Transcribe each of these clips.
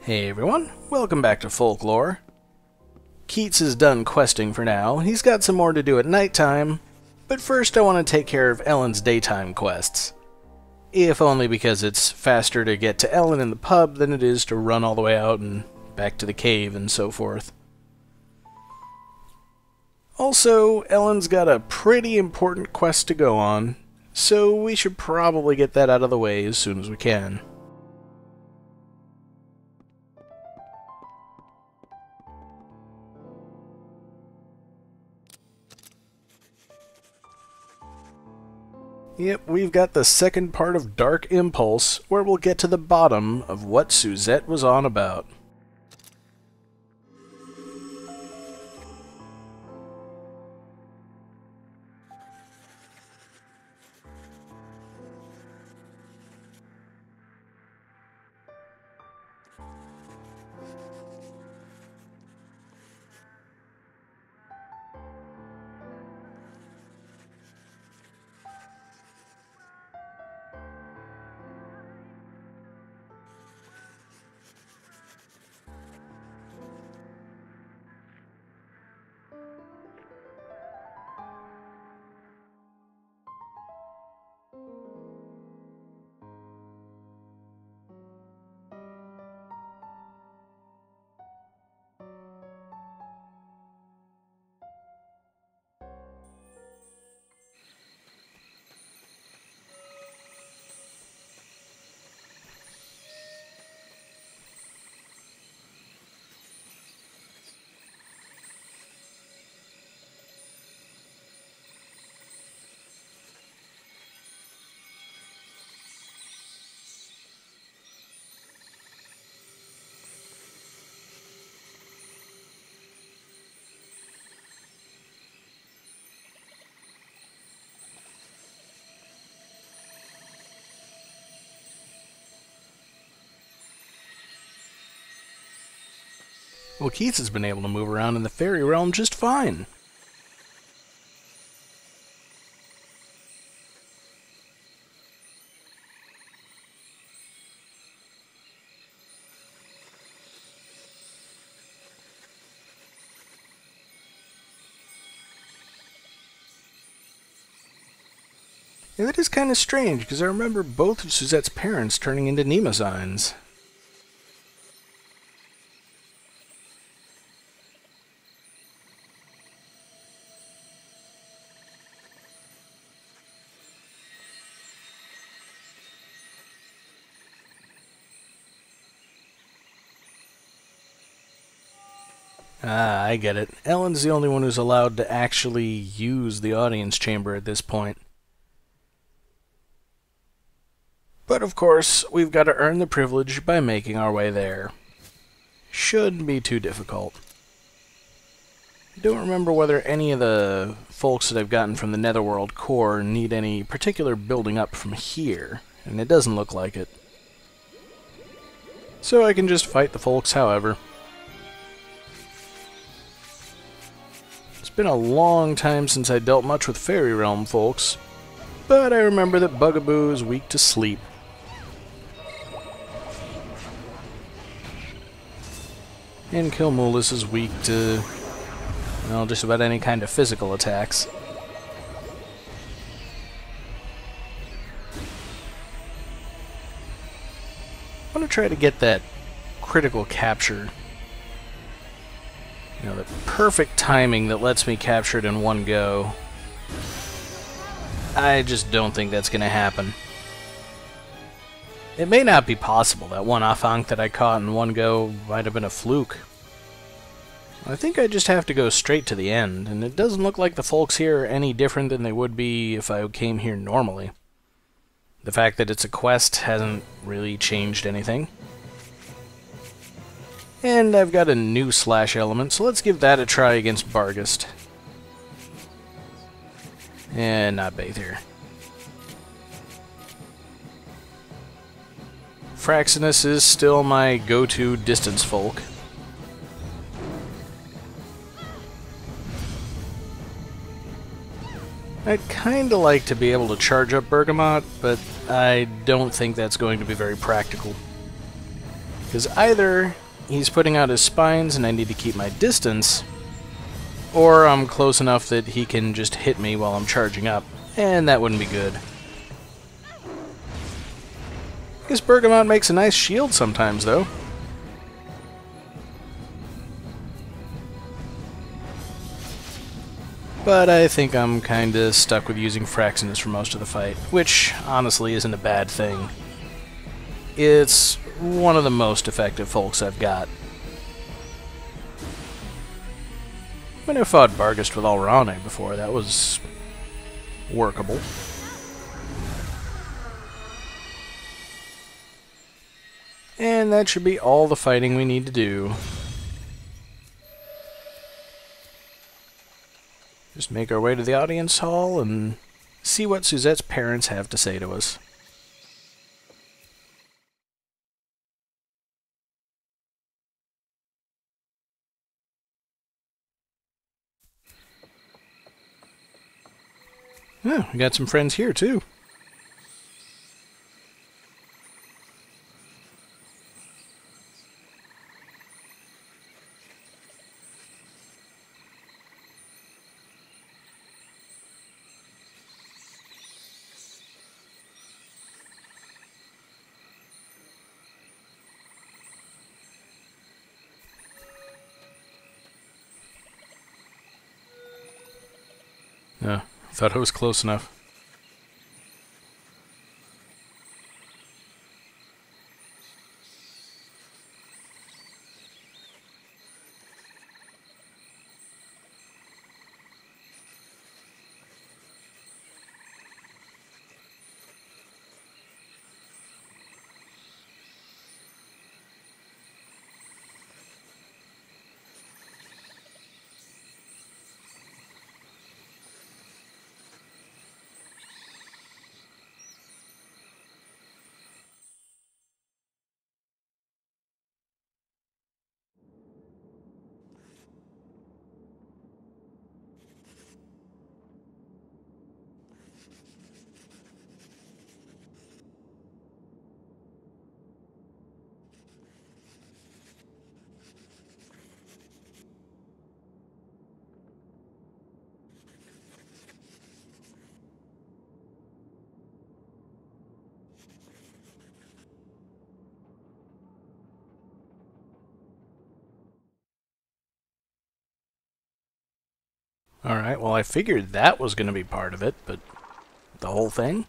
Hey everyone, welcome back to Folklore. Keats is done questing for now. He's got some more to do at nighttime, but first I want to take care of Ellen's daytime quests. If only because it's faster to get to Ellen in the pub than it is to run all the way out and back to the cave and so forth. Also, Ellen's got a pretty important quest to go on, so we should probably get that out of the way as soon as we can. Yep, we've got the second part of Dark Impulse, where we'll get to the bottom of what Suzette was on about. Well, Keats has been able to move around in the fairy realm just fine. And that is kind of strange, because I remember both of Suzette's parents turning into Nemosigns. Ah, I get it. Ellen's the only one who's allowed to actually use the audience chamber at this point. But of course, we've got to earn the privilege by making our way there. Shouldn't be too difficult. I don't remember whether any of the folks that I've gotten from the Netherworld core need any particular building up from here, and it doesn't look like it. So I can just fight the folks however. It's been a long time since I dealt much with Fairy Realm folks, but I remember that Bugaboo is weak to sleep. And Kilmoulis is weak to, well, just about any kind of physical attacks. I want to try to get that critical capture. You know, the perfect timing that lets me capture it in one go. I just don't think that's going to happen. It may not be possible. That one Afank that I caught in one go might have been a fluke. I think I just have to go straight to the end, and it doesn't look like the folks here are any different than they would be if I came here normally. The fact that it's a quest hasn't really changed anything. And I've got a new slash element, so let's give that a try against Barghest. And not Bathier. Fraxinus is still my go-to distance folk. I'd kinda like to be able to charge up Bergamot, but I don't think that's going to be very practical. Because either he's putting out his spines and I need to keep my distance, or I'm close enough that he can just hit me while I'm charging up, and that wouldn't be good. I guess Bergamot makes a nice shield sometimes, though. But I think I'm kinda stuck with using Fraxinus for most of the fight, which honestly isn't a bad thing. It's one of the most effective folks I've got. When I fought Barghest with Alrane before, that was workable. And that should be all the fighting we need to do. Just make our way to the audience hall and see what Suzette's parents have to say to us. Oh, we got some friends here, too. Oh, thought I was close enough. Alright, well I figured that was going to be part of it, but the whole thing?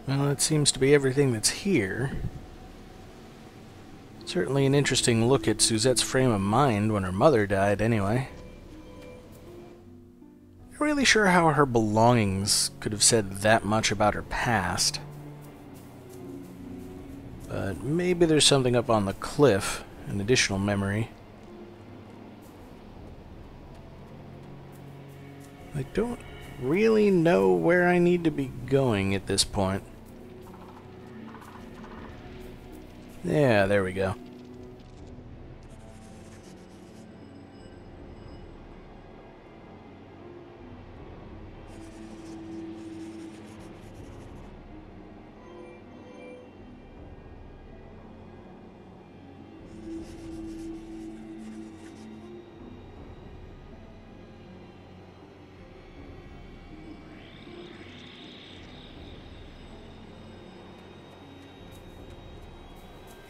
Well, it seems to be everything that's here. Certainly an interesting look at Suzette's frame of mind when her mother died, anyway. Not really sure how her belongings could have said that much about her past. But maybe there's something up on the cliff, an additional memory. I don't really know where I need to be going at this point. Yeah, there we go.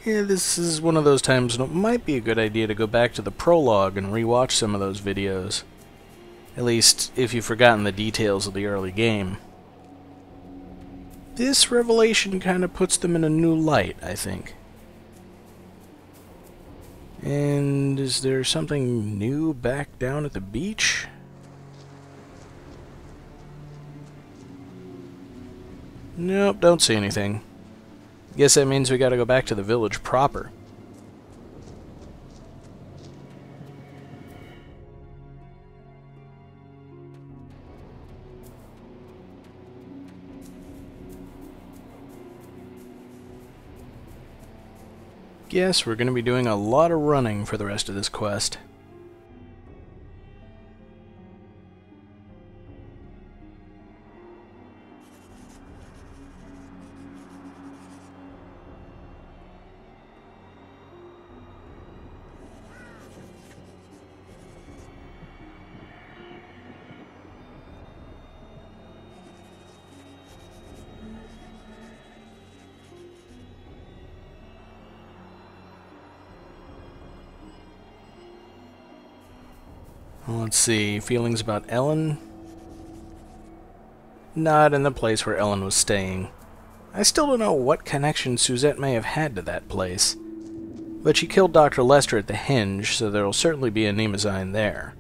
Yeah, this is one of those times when it might be a good idea to go back to the prologue and rewatch some of those videos. At least, if you've forgotten the details of the early game. This revelation kind of puts them in a new light, I think. And is there something new back down at the beach? Nope, don't see anything. Guess that means we gotta go back to the village proper. Guess we're gonna be doing a lot of running for the rest of this quest. Let's see, feelings about Ellen? Not in the place where Ellen was staying. I still don't know what connection Suzette may have had to that place. But she killed Dr. Lester at the Henge, so there'll certainly be a Nemesign there.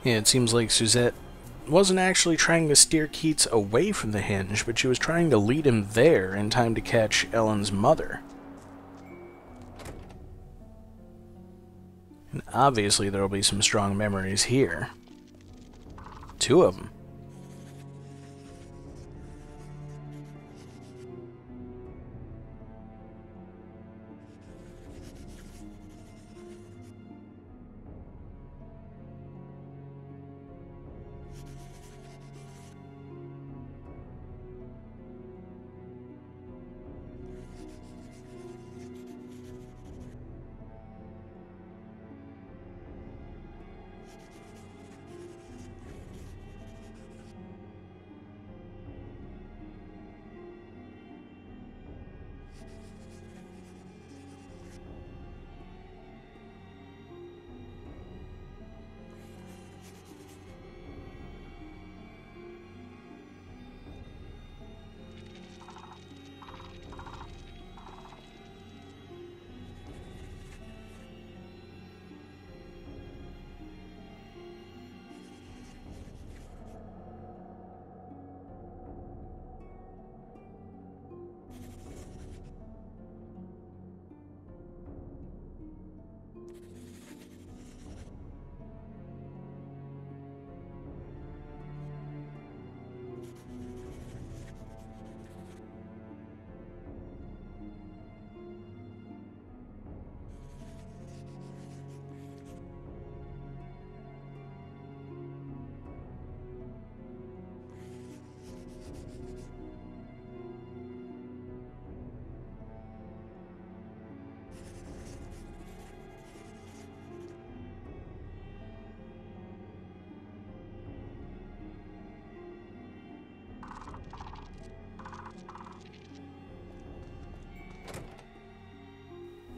Yeah, it seems like Suzette wasn't actually trying to steer Keats away from the Henge, but she was trying to lead him there in time to catch Ellen's mother. And obviously there will be some strong memories here. 2 of them.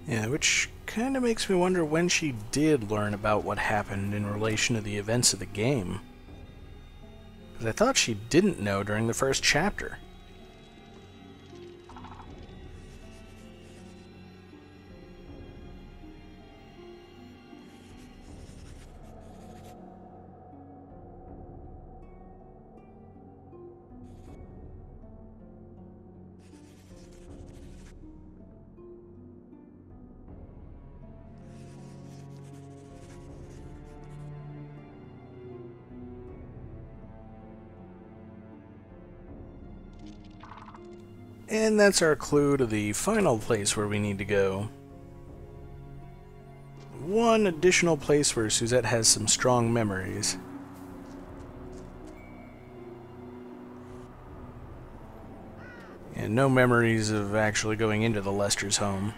Yeah, which kind of makes me wonder when she did learn about what happened in relation to the events of the game. Because I thought she didn't know during the first chapter. And that's our clue to the final place where we need to go. One additional place where Suzette has some strong memories. And no memories of actually going into the Lester's home.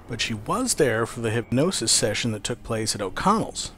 But she was there for the hypnosis session that took place at O'Connell's.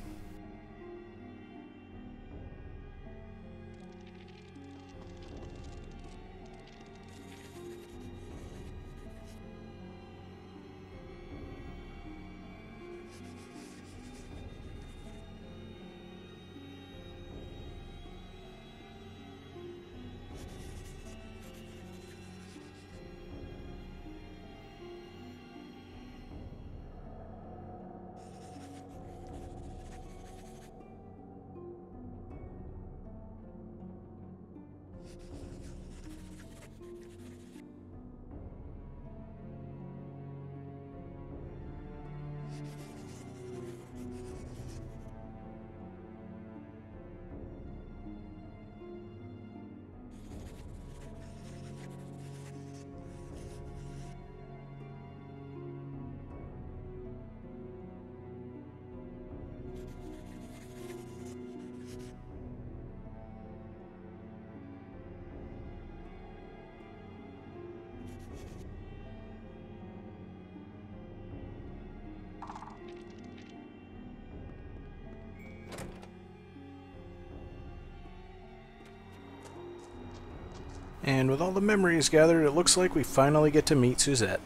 And with all the memories gathered, it looks like we finally get to meet Suzette.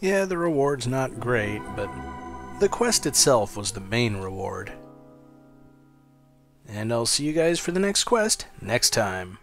Yeah, the reward's not great, but the quest itself was the main reward. And I'll see you guys for the next quest next time.